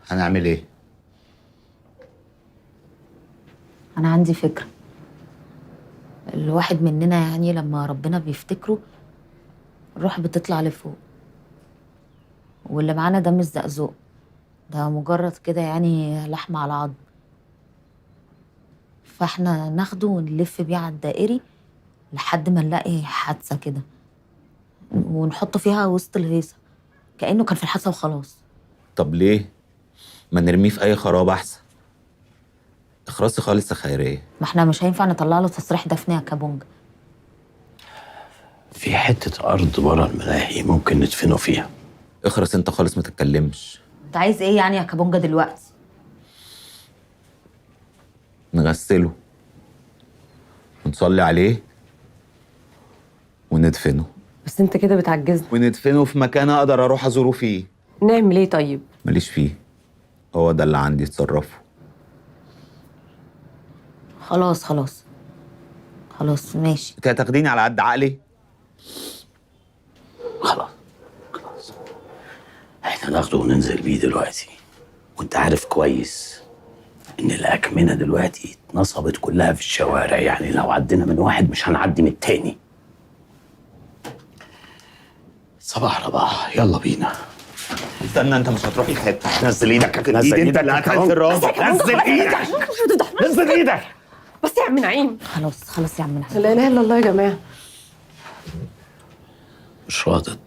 هنعمل ايه؟ أنا عندي فكرة. الواحد مننا يعني لما ربنا بيفتكره الروح بتطلع لفوق، واللي معانا ده مش زقزوق، ده مجرد كده يعني لحمة على عظم. فاحنا ناخده ونلف بيه على الدائري لحد ما نلاقي حادثة كده ونحطه فيها وسط الهيصة كأنه كان في الحادثة وخلاص. طب ليه؟ ما نرميه في اي خراب احسن. اخرسي خالص يا خيرية. ما احنا مش هينفع نطلع له تصريح دفن يا كابونجا. في حتة أرض برا الملاهي ممكن ندفنه فيها. اخرس انت خالص، ما تتكلمش. انت عايز ايه يعني يا كابونجا دلوقتي؟ نغسله ونصلي عليه وندفنه. بس انت كده بتعجزنا. وندفنه في مكان اقدر اروح ازوره فيه. نعمل ايه طيب؟ ماليش فيه، هو ده اللي عندي، اتصرفوا. خلاص خلاص خلاص ماشي. انت هتاخديني على قد عقلي؟ خلاص خلاص، احنا ناخده وننزل بيه دلوقتي. وانت عارف كويس ان الأكمنة دلوقتي اتنصبت كلها في الشوارع، يعني لو عدينا من واحد مش هنعدي من التاني. صباح رباح، يلا بينا. استنى، انت مش هتروح في حته. نزل ايدك، نزل ايدك، اللي هتنزل الراجل. نزل ايدك، نزل ايدك. بس يا عم نعيم. خلاص خلاص يا عم نعيم. لا اله الا الله يا جماعه. مش راضد،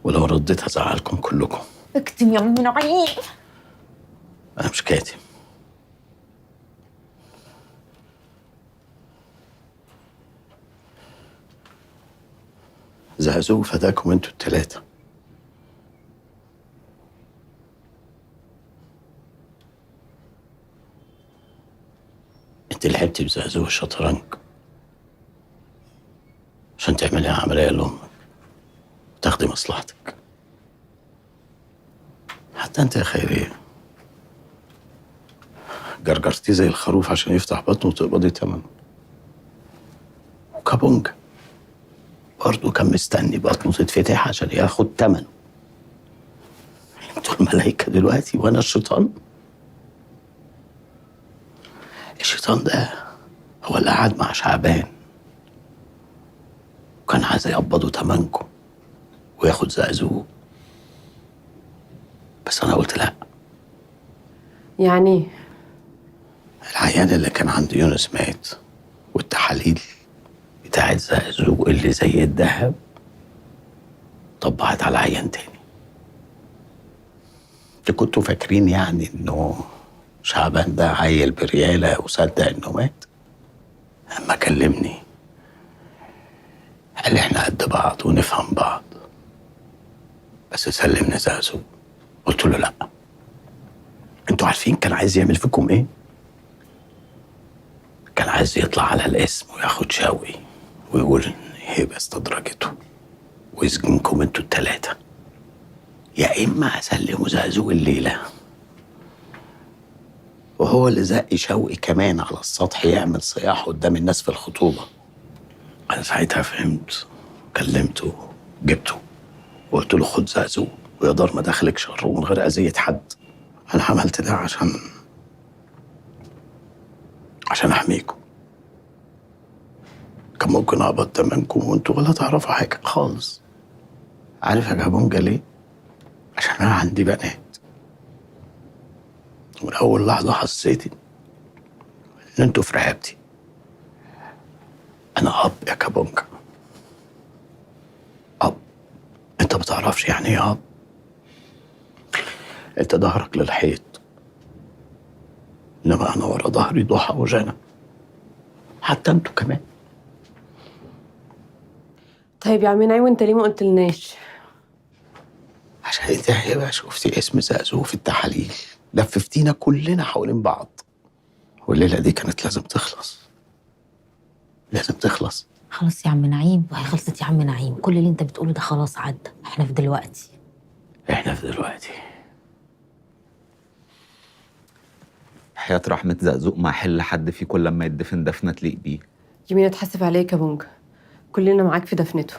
ولو رديت هزعلكم كلكم. اكتم يا عم نعيم. انا مش كاتم. زقزوق فداكم انتوا التلاتة. انت لعبتي بزقزوق الشطرنج عشان تعملي عملية لأمك وتاخدي مصلحتك. حتى انت يا خيرية جرجرتيه زي الخروف عشان يفتح بطنه وتقبضي تمنه. وكابونجا برضه كان مستني بطنه تتفتح عشان ياخد تمنه. انتوا الملايكة دلوقتي وانا الشيطان. الشيطان ده هو اللي قعد مع شعبان وكان عايز يقبضوا تمنكم وياخد زقزوق، بس انا قلت لا. يعني العيان اللي كان عند يونس مات، والتحاليل بتاعت زقزوق اللي زي الذهب طبعت على عيان تاني. انتوا كنتوا فاكرين يعني انه شعبان ده عيل بريالة وصدق انه مات؟ اما كلمني قال لي احنا قد بعض ونفهم بعض، بس سلمني زقزوق. قلت له لا. انتوا عارفين كان عايز يعمل فيكم ايه؟ كان عايز يطلع على الاسم وياخد شوقي ويقول ان هبه استدرجته ويسجنكم انتوا التلاتة، يا اما اسلمه زقزوق الليله. وهو اللي زق شوقي كمان على السطح يعمل صياح قدام الناس في الخطوبه. انا ساعتها فهمت، كلمته جبته وقلت له خد زقزوق ويا دار ما دخلك شر ومن غير اذيه حد. انا عملت ده عشان احميكم. كان ممكن اقبض تمنكم وانتوا ولا تعرفوا حاجه خالص. عارف يا جابونجا ليه؟ عشان انا عندي بنات، ومن اول لحظه حسيت ان انتوا في رقبتي. انا اب يا كابونجا، اب. انت ما تعرفش يعني ايه اب. انت ظهرك للحيط، انما انا ورا ظهري ضحى وجنى. حتى انتوا كمان. طيب يا عم نعيم وانت ليه ما قلتلناش؟ عشان انت يا باشا شفتي اسم زقزوق في التحاليل لففتينا كلنا حوالين بعض، والليله دي كانت لازم تخلص، لازم تخلص. خلاص يا عم نعيم، وهي خلصت يا عم نعيم. كل اللي انت بتقوله ده خلاص عدى. احنا في دلوقتي. احنا في دلوقتي. حياة رحمة زقزوق ما حل حد فيكم لما يدفن دفنة تليق بيه. يمين اتحسب عليك يا بونجا، كلنا معاك في دفنته.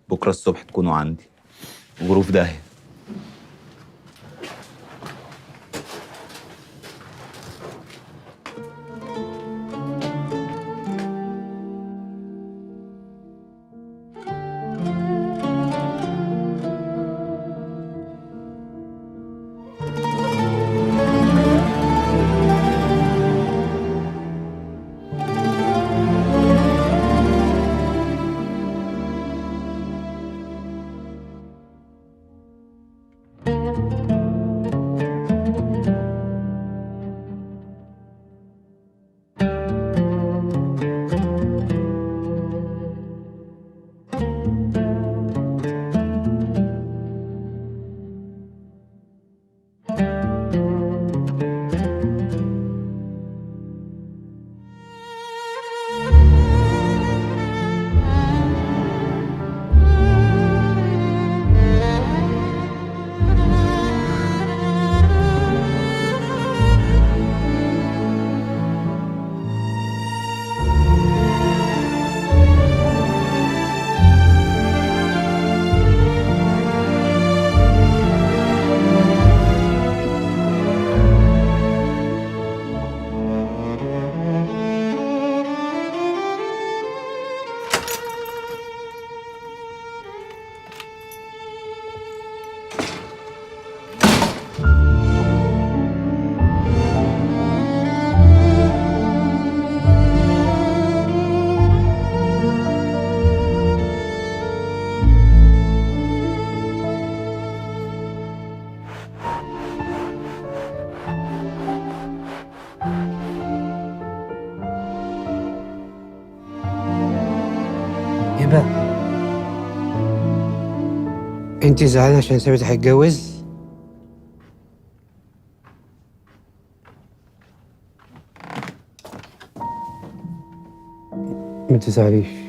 بكرة الصبح تكونوا عندي. غروف داهية. هبة، انت زعلانة عشان ثابت هيتجوز؟ ما تزعليش،